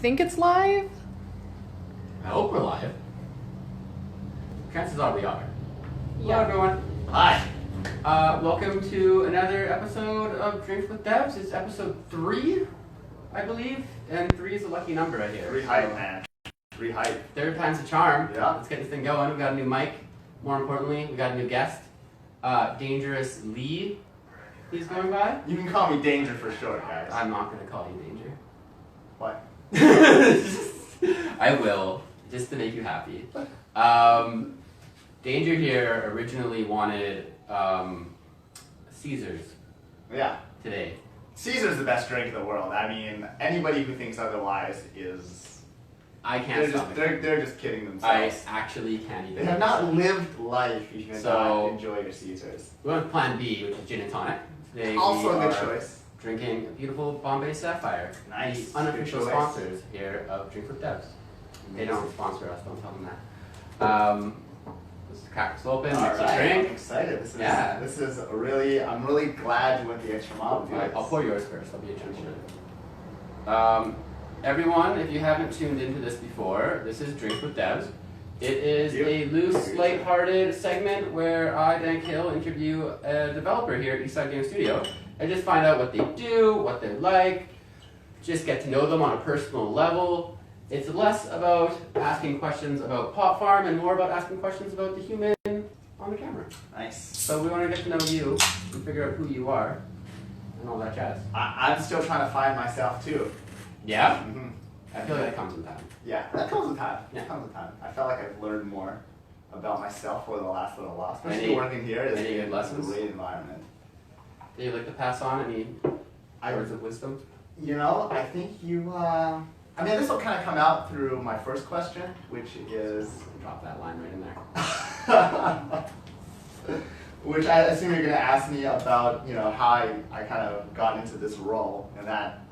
think it's live. I hope we're live. Chances are we are. Hello Yeah. everyone. Hi. Welcome to another episode of Drinks with Devs. It's episode 3, I believe, and 3 is a lucky number right here. 3 hype, man. 3 hype. Third time's a charm. Yeah. Let's get this thing going. We got a new mic. More importantly, we got a new guest. Dangerous Lee. He's going by. You can call me Danger for short, guys. I'm not going to call you Danger. What? I will, just to make you happy. Danger here originally wanted Caesars Yeah. today. Caesar's the best drink in the world. I mean, anybody who thinks otherwise is... I can't stop it. They're just kidding I themselves. actually can't even. They have not lived life if you So- cannot enjoy your Caesars. We went with Plan B, which is gin and tonic. Today Also we a good are choice. drinking a beautiful Bombay Sapphire. Nice. The unofficial Good choice. sponsors here of Drink with Devs. They don't sponsor us, don't tell them that. This is crack this open, mix a Alright, I'm drink. excited. Yeah. This is really, I'm really glad you went the extra mile to do Alright, this. I'll pour yours first, I'll be a gentleman. Everyone, if you haven't tuned into this before, this is Drinks with Devs. It is a loose, lighthearted segment where I, Dank, interview a developer here at Eastside Game Studio and just find out what they do, what they're like, just get to know them on a personal level. It's less about asking questions about Pot Farm and more about asking questions about the human on the camera. Nice. So we want to get to know you and figure out who you are and all that jazz. I'm still trying to find myself too. Yeah? hmm I feel like that comes with time. Yeah, that comes with time. Yeah. That comes with time. I felt like I've learned more about myself over the last little while. Especially Any- working here. It's any good lessons? a great environment. Do you like to pass on any words of wisdom? You know, I think you, I mean, this will kind of come out through my first question, which is, Drop that line right in there. which I assume you're going to ask me about, you know, how I kind of got into this role, and that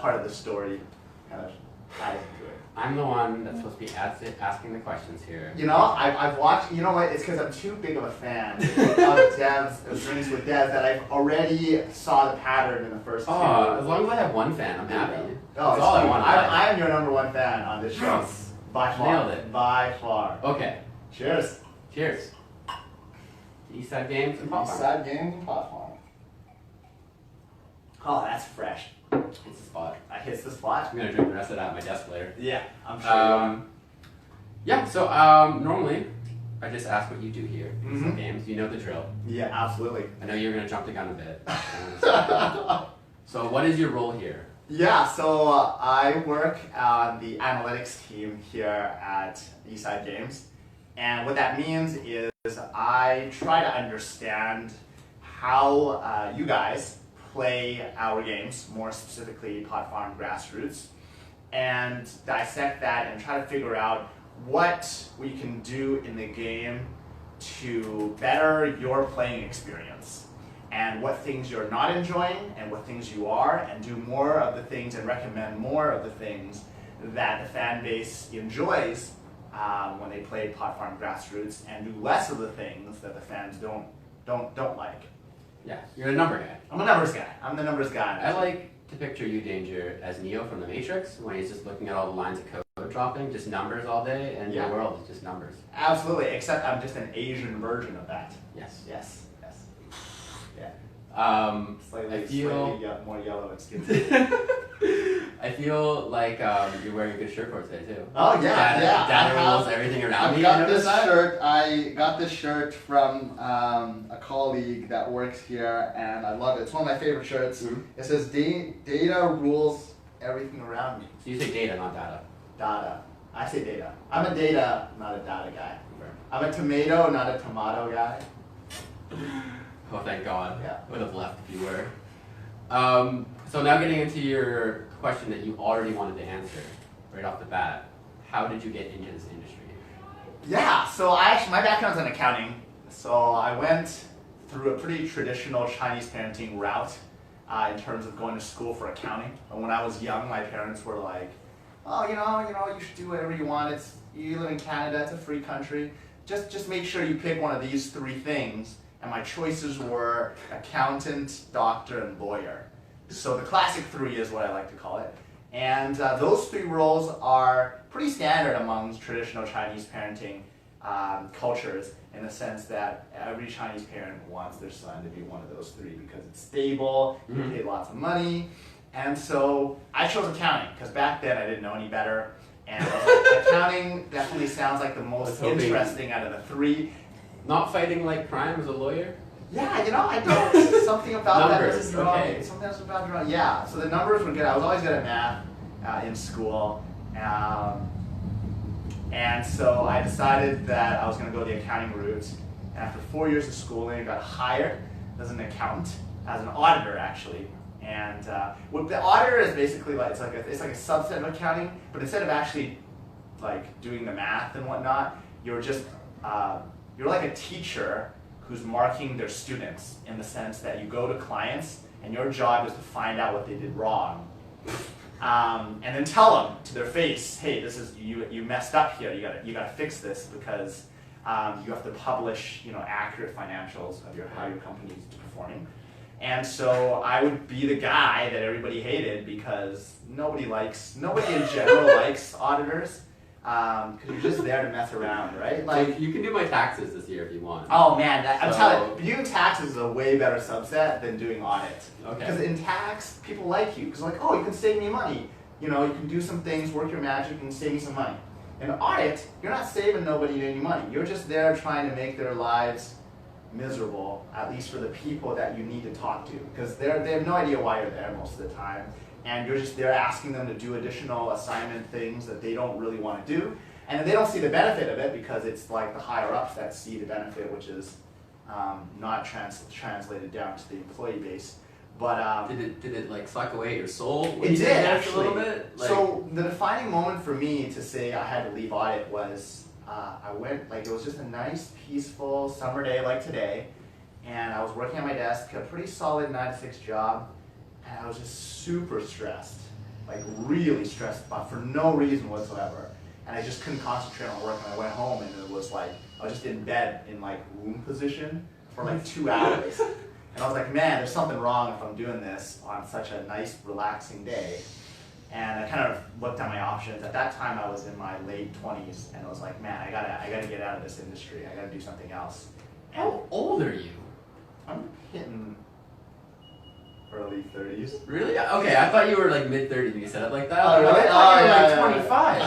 part of the story kind of ties into it. I'm the one that's supposed to be asking the questions here. You know, I've watched, you know what, it's because I'm too big of a fan of devs, of Drinks with Devs, that I've already saw the pattern in the first two. Oh, as long as I have one fan, I'm happy. Oh, That's all I want. I am your number one fan on this show. Nice. By far. Nailed it. By far. Okay, Cheers. cheers. Eastside Games and Pop Farm. Side game and pot farm. Oh, that's fresh. It's the spot. That hits the spot. I'm gonna drink the rest of that at my desk later. Yeah, I'm sure. you are. Yeah, so normally I just ask what you do here at Eastside Mhm. Games. You know the drill. Yeah, absolutely. I know you're gonna jump the gun a bit. So what is your role here? Yeah, so I work on the analytics team here at Eastside Games. And what that means is I try to understand how you guys play our games, more specifically Pot Farm Grassroots, and dissect that and try to figure out what we can do in the game to better your playing experience, and what things you're not enjoying and what things you are, and do more of the things and recommend more of the things that the fan base enjoys when they play Pot Farm Grassroots, and do less of the things that the fans don't like. Yeah, you're a number guy. I'm a numbers guy. I'm the numbers guy. I like to picture you, Danger, as Neo from The Matrix, when he's just looking at all the lines of code dropping, just numbers all day, and Yeah. your world is just numbers. Absolutely, except I'm just an Asian version of that. Yes. Yes, yes. Yeah. I feel more yellow in skin. I feel like you're wearing a good shirt for today too. Oh yeah, yeah. Data I rules have- everything around I've me. got you notice this that? shirt. I got this shirt from a colleague that works here, and I love it. It's one of my favorite shirts. Mhm. It says "Data rules Everything around me. So you say data, not data. Data. I say data. I'm a data, not a data guy. I'm a tomato, not a tomato guy. Oh, thank God. Yeah. Would have left if you were. So now getting into your question that you already wanted to answer right off the bat. How did you get into this industry? Yeah, so my background's in accounting. So I went through a pretty traditional Chinese parenting route in terms of going to school for accounting. And when I was young, my parents were like, "Oh, you know, you should do whatever you want. You live in Canada. It's a free country. Just make sure you pick one of these 3 things." And my choices were accountant, doctor, and lawyer. So the classic 3 is what I like to call it. And those three roles are pretty standard among traditional Chinese parenting cultures, in the sense that every Chinese parent wants their son to be one of those three because it's stable, you get paid lots of money. And so I chose accounting because back then I didn't know any better. And accounting definitely sounds like the most interesting out of the three. Not fighting like crime as a lawyer? Yeah, I don't. Something about numbers, that is wrong. okay. Sometimes about wrong. Yeah, so the numbers were good. I was always good at math in school. And so I decided that I was going to go the accounting route. And after 4 years of schooling, I got hired as an accountant, as an auditor actually. And what the auditor is basically like, it's like a subset of accounting, but instead of actually like doing the math and whatnot, you're just you're like a teacher who's marking their students, in the sense that you go to clients and your job is to find out what they did wrong. And then tell them to their face, hey, this is you messed up here. You gotta fix this because you have to publish accurate financials of how your company is performing. And so I would be the guy that everybody hated because nobody in general likes auditors because you're just there to mess around, right? Like you can do my taxes this year if you want. Oh man, I'm telling you, doing taxes is a way better subset than doing audit. Okay. Because in tax, people like you because like, oh, you can save me money. You can do some things, work your magic, and save me some money. In audit, you're not saving nobody any money. You're just there trying to make their lives miserable, at least for the people that you need to talk to, because they have no idea why you're there most of the time, and you're just there asking them to do additional assignment things that they don't really want to do, and they don't see the benefit of it because it's like the higher ups that see the benefit, which is not translated down to the employee base. But did it like suck away your soul? It did actually. A little bit. Like, so the defining moment for me to say I had to leave audit was I went, it was just a nice, peaceful summer day like today, and I was working at my desk, a pretty solid 9 to 6 job, and I was just super stressed, really stressed, but for no reason whatsoever. And I just couldn't concentrate on work, and I went home, and it was I was just in bed in womb position for 2 hours. And I was like, man, there's something wrong if I'm doing this on such a nice, relaxing day. And I kind of looked at my options. At that time, I was in my late 20s, and I was like, man, I gotta get out of this industry. I gotta do something else. And how old are you? I'm hitting early 30s. Really? Okay, I thought you were mid 30s when you said it like that. Oh, really? I thought you were yeah. 25.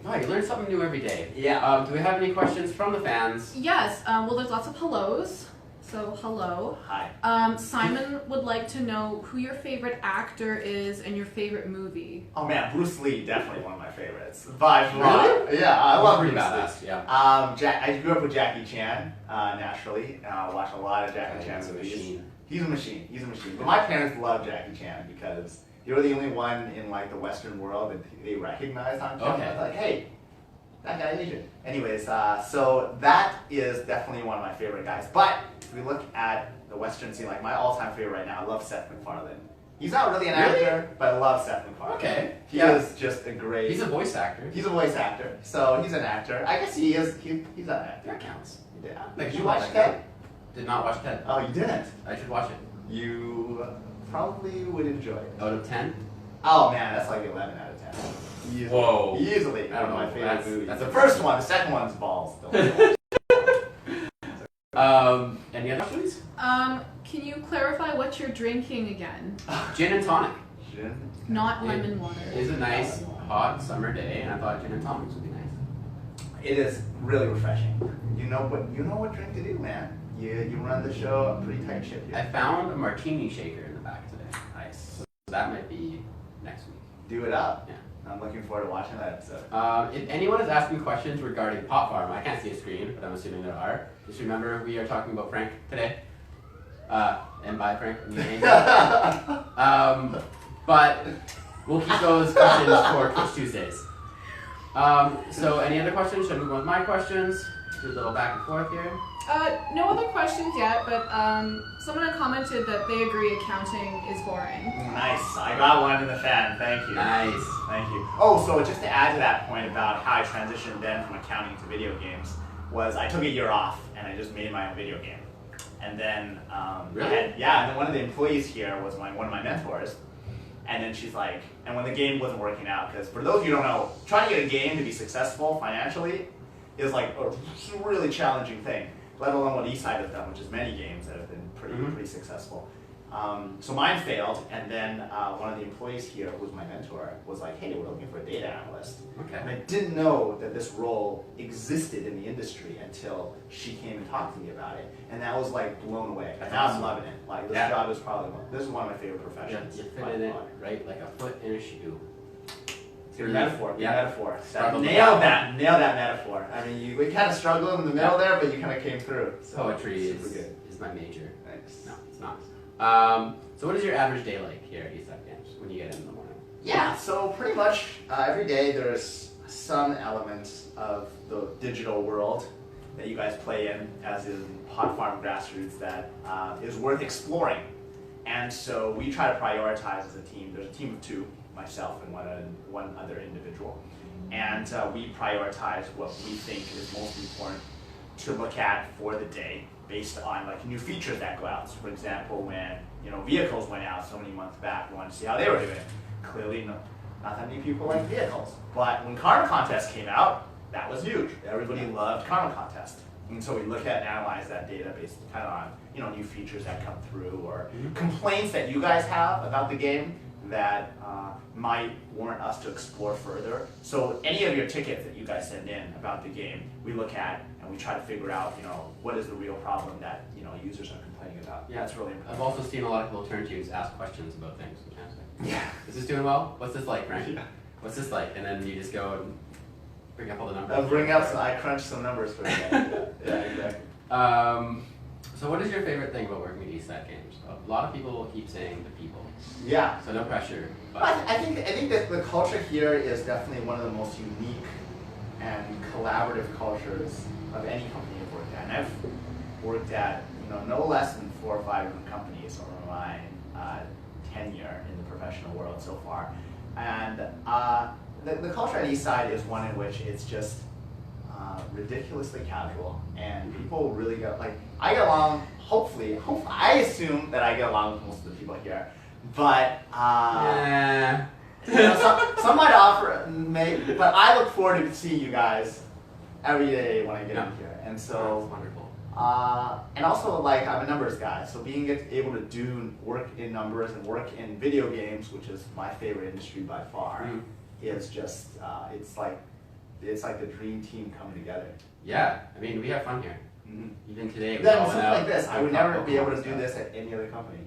Wow, you learn something new every day. Yeah. Do we have any questions from the fans? Yes. Well, there's lots of hellos. So, hello. Hi. Simon would like to know who your favorite actor is and your favorite movie. Oh man, Bruce Lee, definitely one of my favorites. By far. Really? Yeah, I love Pretty Bruce badass, Lee. yeah. I grew up with Jackie Chan, naturally. I watched a lot of Jackie Chan He's a movies. machine. He's a machine. But my parents loved Jackie Chan because they were the only one in the Western world that they recognized on camera. Okay. Like, hey, that guy's Asian. Anyways, so that is definitely one of my favorite guys. But if we look at the Western scene, my all-time favorite right now, I love Seth MacFarlane. He's not really an actor, but I love Seth MacFarlane. Okay. He is just a great... He's a voice actor. He's a voice actor, so he's an actor. I guess he is. He's an actor. That counts. Yeah. Like, Did you watch Ted? Did not watch Ted. Oh, you didn't? I should watch it. You probably would enjoy it. Out of 10? Oh man, that's 11 out of 10. Easily. Whoa. Easily. I don't one know. of my favorite movies. That's the a first one. The second one's balls. Don't Any other questions? Can you clarify what you're drinking again? Gin and tonic. Gin? Not lemon water. It is a nice, hot summer day, and I thought gin and tonics would be nice. It is really refreshing. You know what drink to do, man. You run the show a pretty tight ship here. I found a martini shaker in the back today. Nice. So that might be next week. Do it up. Yeah. I'm looking forward to watching that episode. If anyone is asking questions regarding Pop Farm, I can't see a screen, but I'm assuming there are. Just remember, we are talking about Frank today. And by Frank, I mean but we'll keep those questions for Twitch Tuesdays. So any other questions? Should I move on with my questions? Do a little back and forth here. No other questions yet, but someone had commented that they agree accounting is boring. Nice. I got one in the fan. Thank you. Nice. Thank you. Oh, so just to add to that point about how I transitioned then from accounting to video games, was I took a year off and I just made my own video game. And then, Really? and then one of the employees here was one of my mentors. And then she's like, and when the game wasn't working out, because for those of you who don't know, trying to get a game to be successful financially is like a really challenging thing, let alone what Eastside has done, which is many games that have been pretty successful. So mine failed, and then one of the employees here, who was my mentor, was like, hey, we're looking for a data analyst. Okay. And I didn't know that this role existed in the industry until she came and talked to me about it. And that was like blown away. That's now awesome. I'm loving it. Like this job is probably, this is one of my favorite Yeah, professions. you fit in it, right? Like a foot in a shoe. It's a good metaphor. Good metaphor. Struggled Nail with that. Nail that metaphor. I mean, we kind of struggled in the middle there, but you kind of came through. So Poetry super good. is my major. Thanks. No, it's not. So what is your average day like here at Eastside Games when you get in the morning? Yeah, so pretty much every day there's some element of the digital world that you guys play in, as in Hot Farm Grassroots, that is worth exploring. And so we try to prioritize as a team. There's a team of two, myself and one other individual. And we prioritize what we think is most important to look at for the day, based on like new features that go out. So for example, when vehicles went out so many months back, we wanted to see how they were doing. Clearly, not that many people like vehicles. But when Karma Contest came out, that was huge. Everybody loved Karma Contest. And so we look at and analyze that data based kind of on new features that come through, or complaints that you guys have about the game that might warrant us to explore further. So any of your tickets that you guys send in about the game, we look at and we try to figure out, what is the real problem that users are complaining about. Yeah, that's really important. I've also seen a lot of people turn to you to ask questions about things sometimes. Like, Yeah. is this doing well? What's this like, Frank? Yeah. What's this like? And then you just go and bring up all the numbers. I'll bring up I crunched some numbers for you guys. Yeah, exactly. So what is your favorite thing about working at Eastside Games? A lot of people keep saying the people. Yeah. So no pressure. But I think that the culture here is definitely one of the most unique and collaborative cultures of any company I've worked at. And I've worked at no less than 4 or 5 different companies over my tenure in the professional world so far. And the culture at Eastside is one in which it's just ridiculously casual, and people really I get along. Hopefully, I assume that I get along with most of the people here, but some might offer, but I look forward to seeing you guys every day when I get in here, and so that's wonderful. and also I'm a numbers guy, so being able to do work in numbers and work in video games, which is my favorite industry by far, is just it's like the dream team coming together. Yeah, I mean, we have fun here. Even today, we Then all went something out. like this, I would we never talked be able to about do stuff. this at any other company.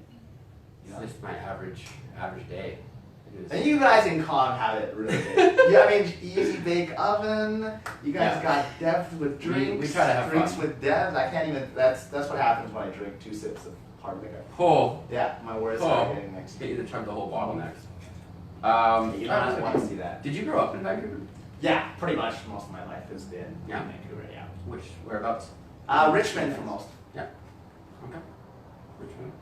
It's just my average day. And you guys in comm have it really good. Yeah, I mean, easy bake oven. You guys got devs with drinks. We try to have drinks fun. with devs. I can't even. That's what happens when I drink 2 sips of hard liquor. Oh, Yeah, my words are getting mixed. get you to chug the whole bottle next. You don't want to see that. Did you grow up in Vancouver? Yeah, pretty much most of my life has been in Yeah. Vancouver. Yeah. Whereabouts? Richmond for most. Yeah. Okay. Richmond.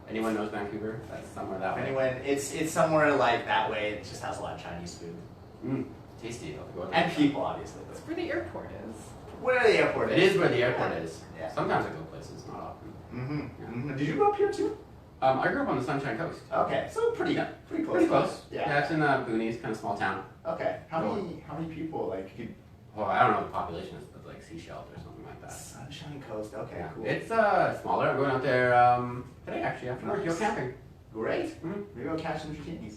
Anyone knows Vancouver? That's somewhere that way. Anyway, it's somewhere like that way. It just has a lot of Chinese food Tasty. I'll have to go there. and people, obviously. That's where the airport is. Where the airport It is where the airport is. Yeah. Sometimes I go places, not often. Did you grow up here too? I grew up on the Sunshine Coast. Okay, so pretty close. Pretty close. Yeah. It's in the boonies, kind of small town. Okay. How many people you could? Well, I don't know the population is, but like Seashell or something like that. Sunshine Coast. Okay, Yeah. cool. It's smaller. I'm going out there today actually after work. Go camping. Great. Mhm. Maybe I'll catch some zucchinis.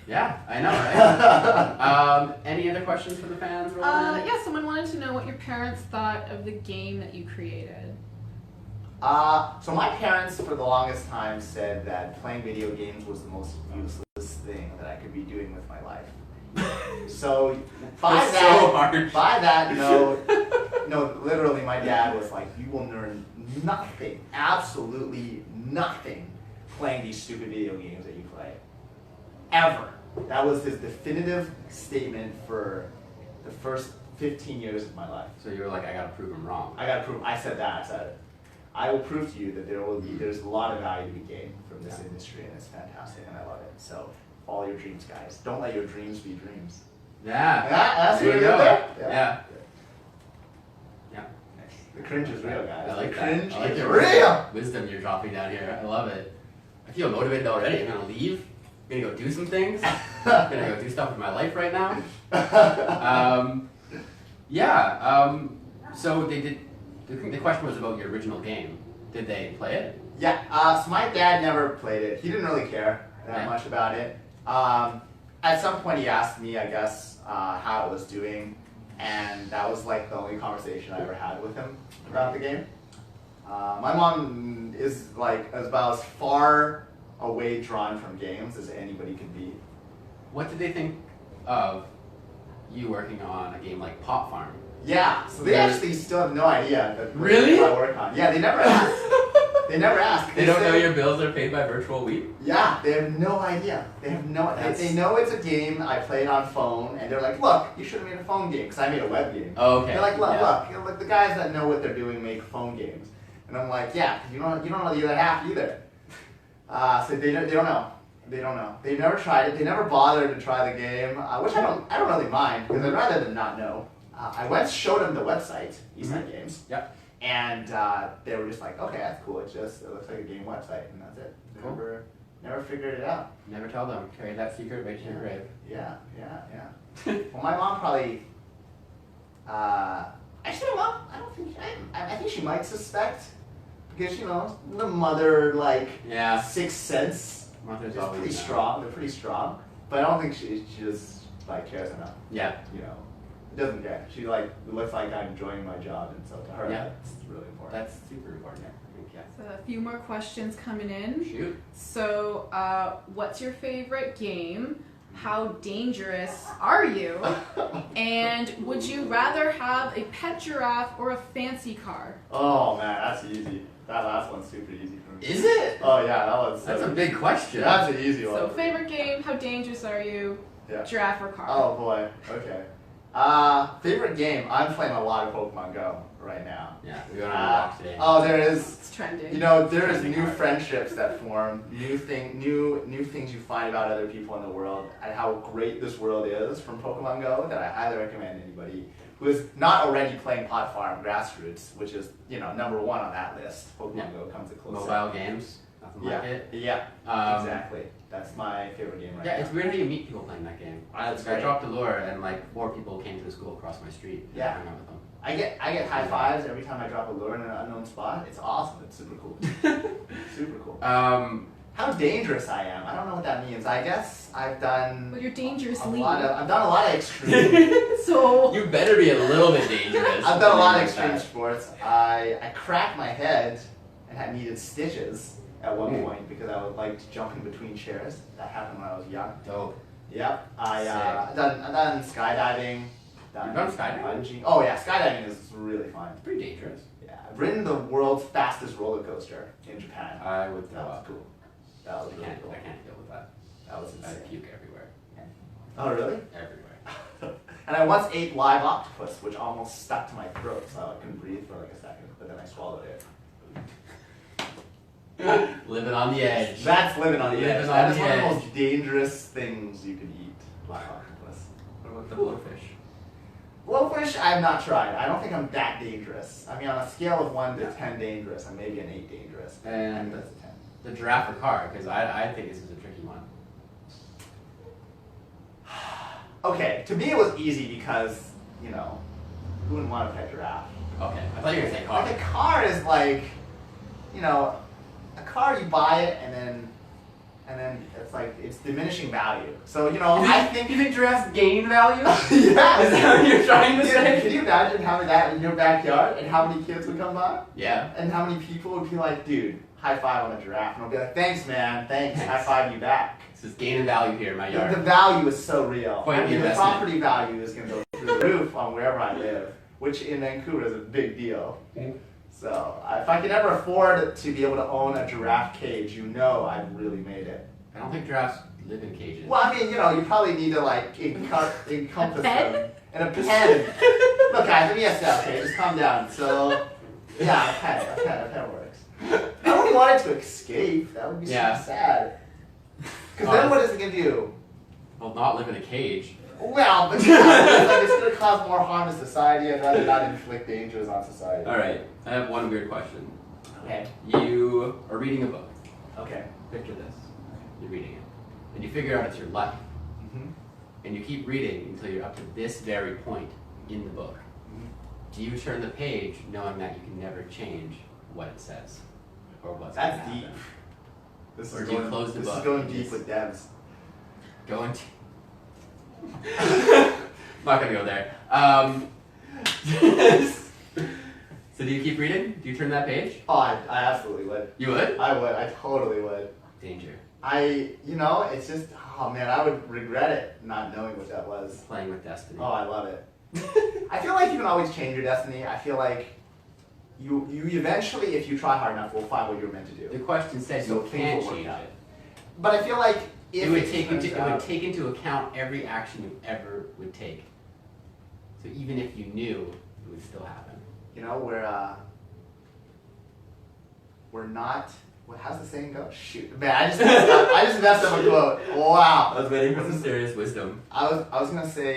Yeah, I know, right? Any other questions for the fans? Yeah, someone wanted to know what your parents thought of the game that you created. So my parents, for the longest time, said that playing video games was the most useless thing that I could be doing with my life. So by That's that, so hard. by that no, literally, my dad was like, "You will learn nothing, absolutely nothing, playing these stupid video games that you play, ever." That was his definitive statement for the first 15 years of my life. So you were like, I gotta prove him wrong. I gotta prove. I said that. I said it. I will prove to you that there's a lot of value to be gained from this industry, and it's fantastic, and I love it. So follow your dreams, guys. Don't let your dreams be dreams. Yeah. That's There what you you go. there? Yeah. Yeah. The cringe is real, guys. I like the that. cringe I like is your real. wisdom you're dropping down here. I love it. I feel motivated already. I'm gonna leave gonna go do some things. Gonna go do stuff with my life right now. So they did. The question was about your original game. Did they play it? Yeah. So my dad never played it. He didn't really care that much about it. At some point, he asked me, I guess, how it was doing, and that was like the only conversation I ever had with him about the game. My mom is like about as far away drawn from games as anybody could be. What did they think of you working on a game like Pop Farm? Yeah, so they actually still have no idea that Really? I work on. Yeah, they never asked. They never asked. They don't know your bills are paid by virtual wheat? Yeah, they have no idea. They have no. They know it's a game I played on phone, and they're like, "Look, you should have made a phone game because I made a web game." Oh, okay. They're like, "Look, yeah. look, the guys that know what they're doing make phone games," and I'm like, "Yeah, 'cause you don't know the other half either." So they don't know. They don't know. They've never tried it. They never bothered to try the game, which I don't really mind because I'd rather them not know. I once showed them the website, Eastside Games. Yep. And they were just like, okay, that's cool. It looks like a game website, and that's it. Cool. Never figured it out. Never tell them. Carry that secret right to your grave. Yeah. Well, my mom probably. Actually, my mom. I don't think. I think she might suspect, because the mother Yeah. sixth sense Mother's is always pretty know. strong. They're pretty strong, but I don't think she just cares enough. Yeah. Doesn't care. She looks like I'm enjoying my job, and so to her, Yeah. that's really important. That's super important. I think, yeah. So a few more questions coming in. Shoot. So, what's your favorite game? How dangerous are you? And would you rather have a pet giraffe or a fancy car? Oh man, that's easy. That last one's super easy for me. Is it? Oh yeah, that one's. That's a big question. That's an easy one. So, favorite game? How dangerous are you? Yeah. Giraffe or car? Oh boy. Okay. Favorite game? I'm playing a lot of Pokemon Go right now. Yeah, we went on a walk today. Oh, there is. It's trending. There is Trending new hard. friendships that form, new things you find about other people in the world, and how great this world is from Pokemon Go. That I highly recommend anybody who is not already playing Pot Farm Grassroots, which is number one on that list. Pokemon Go comes a close. Mobile games, nothing like it. Yeah. Exactly. That's my favorite game right now. Yeah, it's weird how you meet people playing that game. That's I great. dropped a lure and 4 people came to the school across my street. And Yeah. I hung out with them. I get high fives every time I drop a lure in an unknown spot. It's awesome. It's super cool. Super cool. How dangerous I am. I don't know what that means. I guess I've done Well, you're dangerous, a Lee. lot of. I've done a lot of extreme. So. You better be a little bit dangerous. I've done a lot of Like extreme that. sports. I cracked my head and had needed stitches at one Mm. point because I would like jumping between chairs. That happened when I was young. Dope. Yep. I've done skydiving. You've done skydiving? Bungee. Oh yeah, skydiving is really fun. It's pretty dangerous. Yeah, I've ridden the world's fastest roller coaster in Japan. I would throw That was up. cool. That was I really can't, cool. I can't deal with that. That was I insane. puke everywhere. Oh really? Everywhere. And I once ate live octopus, which almost stuck to my throat, so I couldn't breathe for like a second. But then I swallowed it. Living on the edge. That's living on the Living edge. on That is the one of the edge. most dangerous things you could eat. Live octopus. What about the blowfish? Blowfish, I've not tried. I don't think I'm that dangerous. I mean, on a scale of 1 to Yeah. 10 dangerous, I'm maybe an 8 dangerous. I And think that's a 10. the giraffe or car, because I think this is a tricky one. Okay, to me it was easy because, who wouldn't want a pet giraffe? Okay, I thought you were going to say car. Like a car is like, a car you buy it and then it's like it's diminishing value. So I think You think giraffes gain value? yeah. Is that what you're trying to say? Can you imagine having that in your backyard and how many kids would come by Yeah. and how many people would be like, dude, high five on a giraffe, and I'll be like, thanks man, thanks, Thanks. high five you back. This is gaining value here in my yard. The value is so real. Quite I the mean, the investment. property value is going to go through the roof on wherever I live, which in Vancouver is a big deal. So if I could ever afford to be able to own a giraffe cage, I've really made it. I don't think giraffes live in cages. Well, I mean, you probably need to encompass A pen? them in a pen. Look, guys, let me ask that. Okay, just calm down. So, yeah, a pen works. I don't want it to escape. That would be Yeah. so sad. Because then what is it gonna do? Well, not live in a cage. Well, but it's gonna cause more harm to society. I'd rather not inflict dangers on society. All right, I have one weird question. Okay. You are reading a book. Okay. Picture this. You're reading it. and you figure out it's your life, Mm-hmm. and you keep reading until you're up to this very point in the book, do you turn the page knowing that you can never change what it says or what's going to That's happen? deep. This Or is do you going, close the this book is going and deep just- with devs. Going to. Not gonna go there. So do you keep reading? Do you turn that page? Oh, I absolutely would. You would? I would. I totally would. Danger. It's just, oh man, I would regret it not knowing what that was. Playing with destiny. Oh, I love it. I feel like you can always change your destiny. I feel like you eventually, if you try hard enough, will find what you're meant to The do. question says So you things can't will work change out. it. But I feel like if It would turns take out- into account every action you ever would take. So even if you knew, it would still happen. You know, we're not. What? How's the saying go? Shoot, man! I just messed up a quote. Wow. I was waiting for some serious wisdom. I was gonna say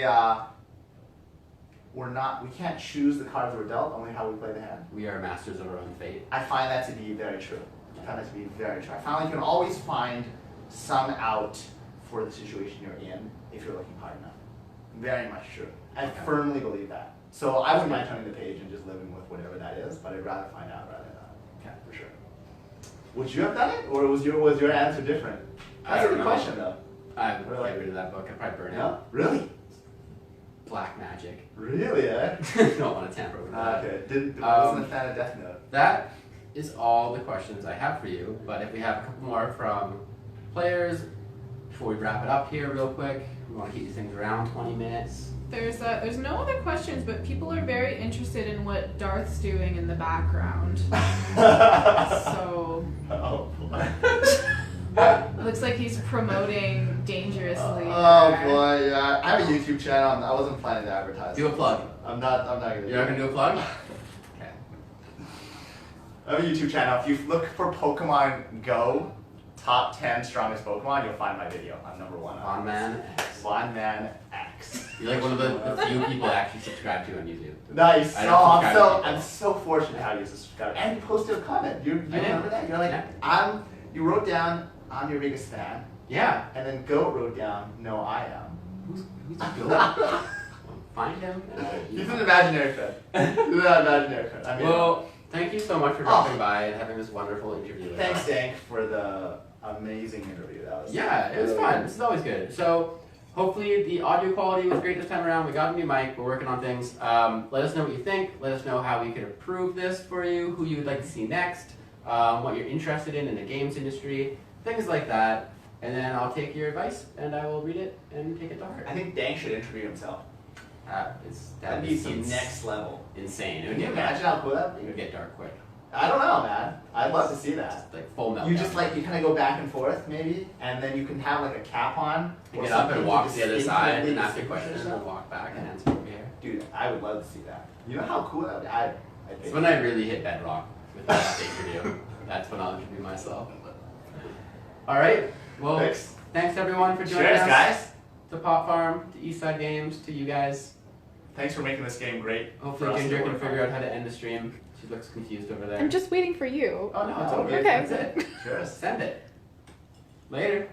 we can't choose the cards we're dealt, only how we play the hand. We are masters of our own fate. I find that to be very true. I find that to be very true. I find like you can always find some out for the situation you're in if you're looking hard enough. Very much true. I Okay. firmly believe that. So I wouldn't mind turning the page and just living with whatever that is, but I'd rather find out rather than not. Okay. For sure. Would you have done it, or was your answer different? I That's a don't good know. question though. I would Really? get rid of that book. I'd probably burn it. No? Really? Black magic. Really, eh? Don't want to tamper with that. Okay. I wasn't a fan of Death Note. That is all the questions I have for you, but if we have a couple more from players, before we wrap it up here real quick, we want to keep these things around 20 minutes. There's no other questions, but people are very interested in what Darth's doing in the background. So Oh boy. it looks like he's promoting dangerously. Oh there. boy, yeah. I have a YouTube channel. I wasn't planning to advertise. Do a plug. I'm not gonna do You're not going to do a plug? Okay. I have a YouTube channel. If you look for Pokemon Go, top 10 strongest Pokemon, you'll find my video. I'm number one. On Man X. One-Man X. You're like one of the few people I actually subscribe to on YouTube. Nice. I Oh, don't subscribe to I'm people. so fortunate to have you as a subscriber. And you posted a comment. You I did. remember that? You're like, Yeah. you wrote down, I'm your biggest fan. Yeah. And then Goat wrote down, no, I am. Who's Goat? Find him. He's an imaginary fan. He's an imaginary fan. I mean, Well, thank you so much for dropping by and having this wonderful interview with thanks, us. Dank, for the amazing interview. That was Yeah, it was really fun. good. This is always good. So hopefully the audio quality was great this time around. We got a new mic. We're working on things. Let us know what you think. Let us know how we could improve this for you, who you would like to see next, what you're interested in the games industry, things like that. And then I'll take your advice and I will read it and take it to heart. I think Dank should interview himself. That'd be some next level. insane. It Can would you get imagine how cool that It would would be? get dark quick. I don't know, man. I'd love to see that. Like full meltdown. You just you kind of go back and forth, maybe, and then you can have like a cap on. You or get up something and to walk to just the other side infinitely and ask a distinguish question and yourself. then walk back and answer over here. Dude, I would love to see that. You know how cool that would be? I'd It's when I really hit bedrock with that update video. That's when I'll interview myself. Alright, well, thanks everyone for joining Cheers, us. guys. To Pop Farm, to Eastside Games, to you guys. Thanks for making this game great. Hopefully for us to Ginger can work on. figure out how to end the stream. She looks confused over there. I'm just waiting for you. Oh no, it's Oh, okay. okay. That's it. Cheers. Send it. Later.